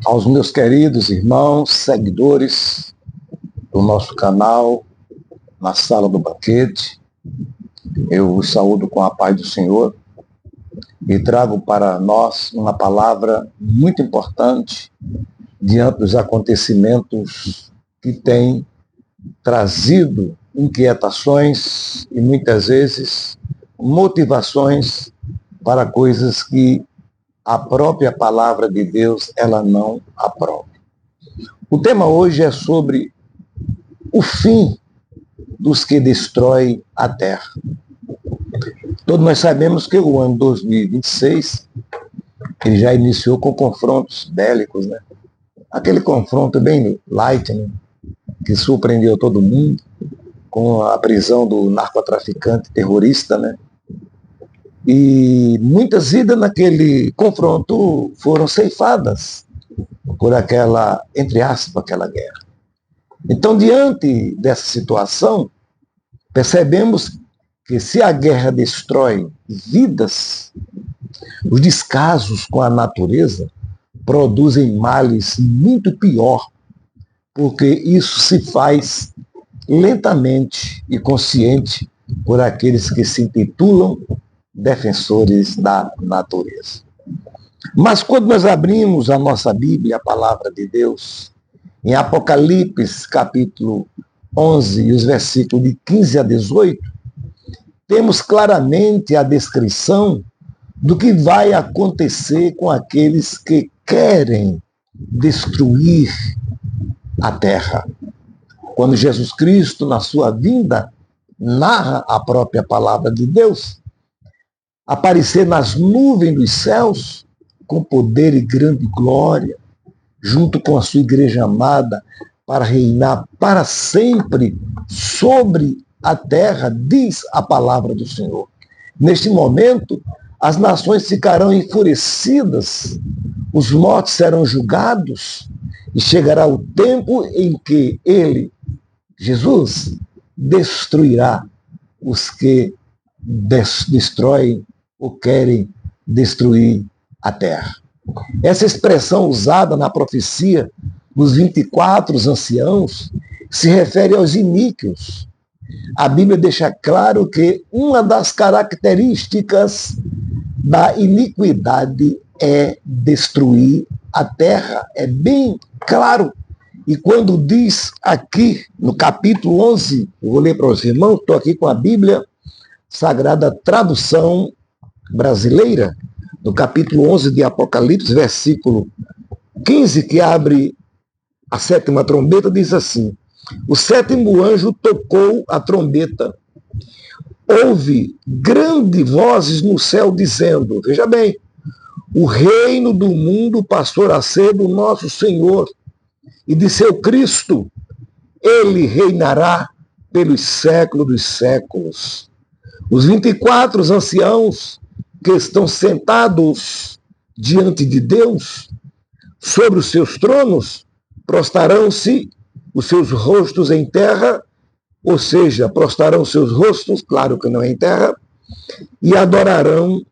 Aos meus queridos irmãos, seguidores do nosso canal, na Sala do Banquete, eu os saúdo com a paz do Senhor e trago para nós uma palavra muito importante diante dos acontecimentos que têm trazido inquietações e muitas vezes motivações para coisas que a própria palavra de Deus ela não aprova. O tema hoje é sobre o fim dos que destroem a terra. Todos nós sabemos que o ano 2026 ele já iniciou com confrontos bélicos, né? Aquele confronto bem light, né? Que surpreendeu todo mundo, com a prisão do narcotraficante terrorista, né? E muitas vidas naquele confronto foram ceifadas por aquela, entre aspas, aquela guerra. Então, diante dessa situação, percebemos que se a guerra destrói vidas, os descasos com a natureza produzem males muito pior, porque isso se faz lentamente e consciente por aqueles que se intitulam defensores da natureza. Mas quando nós abrimos a nossa Bíblia, a palavra de Deus, em Apocalipse, capítulo 11, e os versículos de 15 a 18, temos claramente a descrição do que vai acontecer com aqueles que querem destruir a terra. Quando Jesus Cristo, na sua vinda, narra a própria palavra de Deus, aparecer nas nuvens dos céus, com poder e grande glória, junto com a sua igreja amada, para reinar para sempre sobre a terra, diz a palavra do Senhor. Neste momento, as nações ficarão enfurecidas, os mortos serão julgados, e chegará o tempo em que ele, Jesus, destruirá os que destroem ou querem destruir a terra. Essa expressão usada na profecia dos 24 anciãos se refere aos iníquos. A Bíblia deixa claro que uma das características da iniquidade é destruir a terra. É bem claro. E quando diz aqui no capítulo 11, eu vou ler para os irmãos, estou aqui com a Bíblia Sagrada Tradução Brasileira, no capítulo 11 de Apocalipse, versículo 15, que abre a sétima trombeta, diz assim: o sétimo anjo tocou a trombeta. Houve grandes vozes no céu dizendo, veja bem, o reino do mundo passou a ser do nosso Senhor e de seu Cristo. Ele reinará pelos séculos dos séculos. Os 24 anciãos que estão sentados diante de Deus, sobre os seus tronos, prostrarão-se os seus rostos em terra, ou seja, prostrarão seus rostos, claro que não é em terra, e adorarão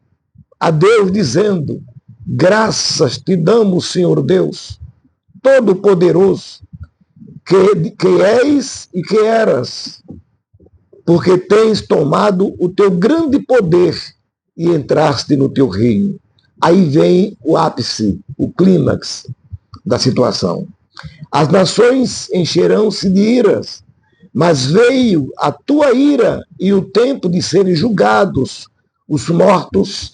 a Deus, dizendo, graças te damos, Senhor Deus, Todo-Poderoso, que és e que eras, porque tens tomado o teu grande poder e entraste no teu reino. Aí vem o ápice, o clímax da situação. As nações encherão-se de iras, mas veio a tua ira e o tempo de serem julgados os mortos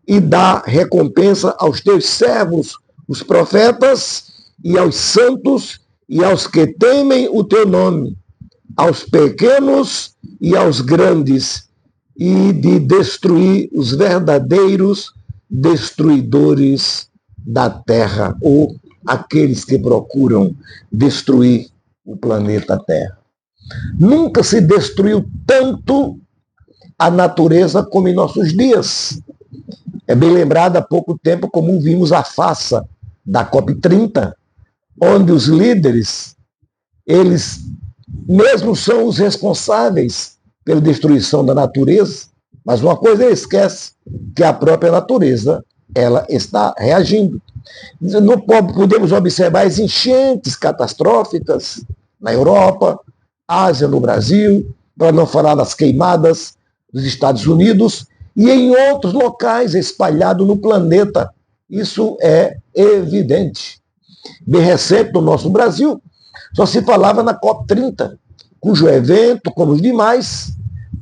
e dá recompensa aos teus servos, os profetas, e aos santos e aos que temem o teu nome, aos pequenos e aos grandes, e de destruir os verdadeiros destruidores da terra, ou aqueles que procuram destruir o planeta Terra. Nunca se destruiu tanto a natureza como em nossos dias. É bem lembrado há pouco tempo como vimos a farsa da COP30, onde os líderes, eles mesmos são os responsáveis pela destruição da natureza, mas uma coisa ele esquece, que a própria natureza, ela está reagindo. Não podemos observar as enchentes catastróficas na Europa, Ásia, no Brasil, para não falar das queimadas dos Estados Unidos e em outros locais espalhados no planeta. Isso é evidente. Bem recente no nosso Brasil, só se falava na COP30, cujo evento, como os demais,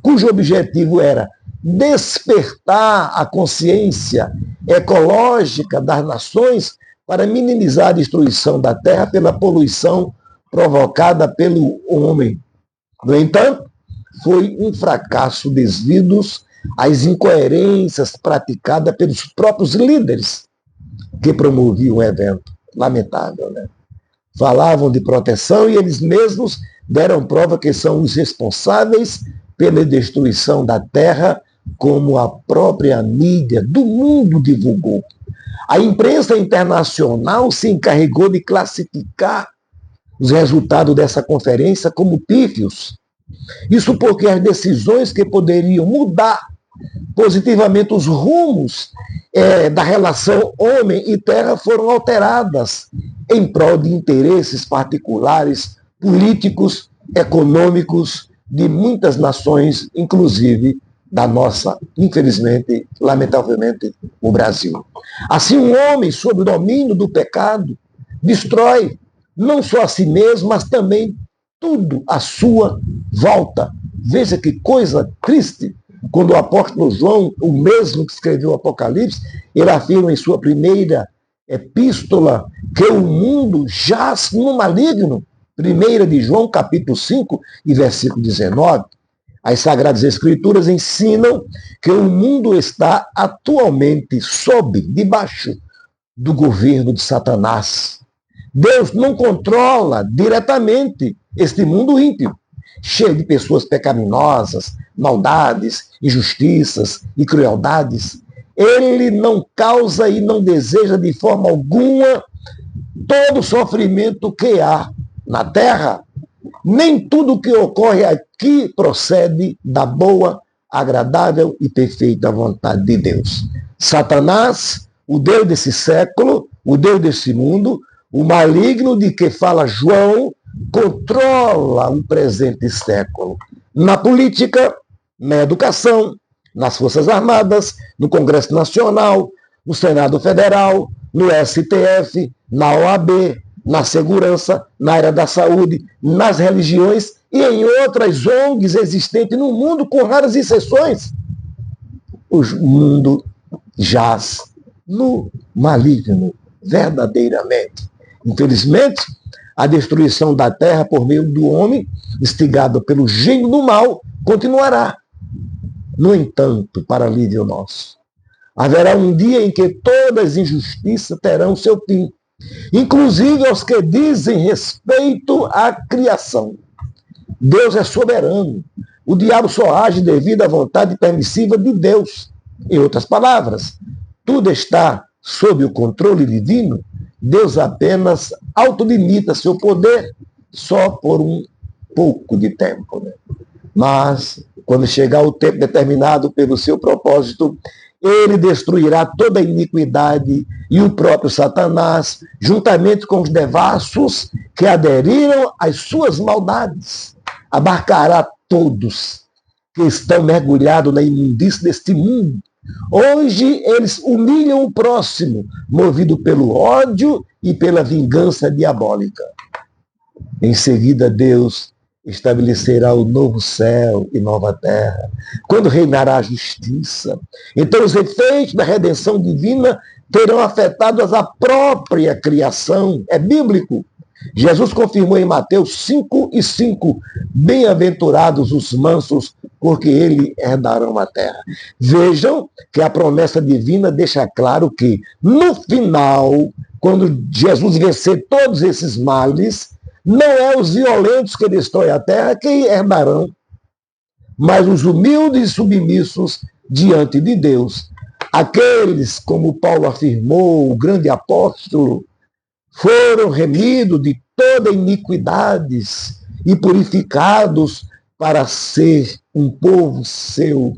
cujo objetivo era despertar a consciência ecológica das nações para minimizar a destruição da Terra pela poluição provocada pelo homem. No entanto, foi um fracasso devido às incoerências praticadas pelos próprios líderes que promoviam o evento. Lamentável, né? Falavam de proteção e eles mesmos deram prova que são os responsáveis pela destruição da Terra, como a própria mídia do mundo divulgou. A imprensa internacional se encarregou de classificar os resultados dessa conferência como pífios. Isso porque as decisões que poderiam mudar positivamente os rumos da relação homem e terra foram alteradas em prol de interesses particulares, políticos, econômicos de muitas nações, inclusive da nossa, infelizmente, lamentavelmente, o Brasil. Assim, um homem sob o domínio do pecado destrói não só a si mesmo, mas também tudo à sua volta. Veja que coisa triste, quando o apóstolo João, o mesmo que escreveu o Apocalipse, ele afirma em sua primeira epístola que o mundo jaz no maligno. 1 de João, capítulo 5 e versículo 19. As Sagradas Escrituras ensinam que o mundo está atualmente debaixo do governo de Satanás. Deus não controla diretamente este mundo ímpio, cheio de pessoas pecaminosas, maldades, injustiças e crueldades. Ele não causa e não deseja de forma alguma todo o sofrimento que há na terra. Nem tudo que ocorre aqui procede da boa, agradável e perfeita vontade de Deus. Satanás, o Deus desse século, o Deus desse mundo, o maligno de que fala João, controla o presente século. Na política, na educação, nas Forças Armadas, no Congresso Nacional, no Senado Federal, no STF, na OAB, na segurança, na área da saúde, nas religiões e em outras ONGs existentes no mundo, com raras exceções. O mundo jaz no maligno, verdadeiramente. Infelizmente, a destruição da terra por meio do homem, instigado pelo gênio do mal, continuará. No entanto, para alívio nosso, haverá um dia em que todas as injustiças terão seu fim, inclusive aos que dizem respeito à criação. Deus é soberano. O diabo só age devido à vontade permissiva de Deus. Em outras palavras, tudo está sob o controle divino. Deus apenas autolimita seu poder só por um pouco de tempo, né? Mas, quando chegar o tempo determinado pelo seu propósito, ele destruirá toda a iniquidade e o próprio Satanás, juntamente com os devassos que aderiram às suas maldades. Abarcará todos que estão mergulhados na imundície deste mundo. Hoje eles humilham o próximo, movido pelo ódio e pela vingança diabólica. Em seguida, Deus estabelecerá o novo céu e nova terra, quando reinará a justiça. Então os efeitos da redenção divina terão afetado a própria criação. É bíblico. Jesus confirmou em Mateus 5:5, bem-aventurados os mansos, porque eles herdarão a terra. Vejam que a promessa divina deixa claro que, no final, quando Jesus vencer todos esses males, não é os violentos que destroem a terra que herdarão, mas os humildes e submissos diante de Deus. Aqueles, como Paulo afirmou, o grande apóstolo, foram remidos de toda iniquidades e purificados para ser um povo seu.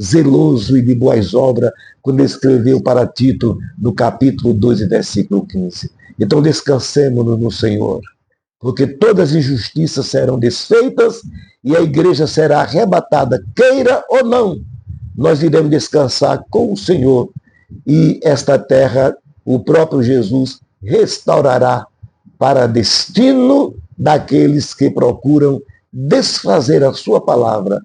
zeloso e de boas obras, quando escreveu para Tito, no capítulo 2, versículo 15. Então descansemos no Senhor, porque todas as injustiças serão desfeitas e a igreja será arrebatada, queira ou não. Nós iremos descansar com o Senhor e esta terra, o próprio Jesus restaurará para destino daqueles que procuram desfazer a sua palavra.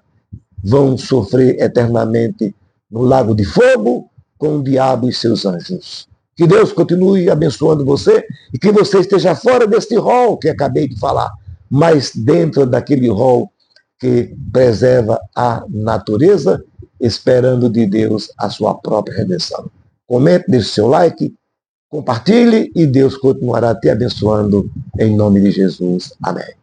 Vão sofrer eternamente no lago de fogo com o diabo e seus anjos. Que Deus continue abençoando você e que você esteja fora deste rol que acabei de falar, mas dentro daquele rol que preserva a natureza, esperando de Deus a sua própria redenção. Comente, deixe seu like, compartilhe e Deus continuará te abençoando em nome de Jesus. Amém.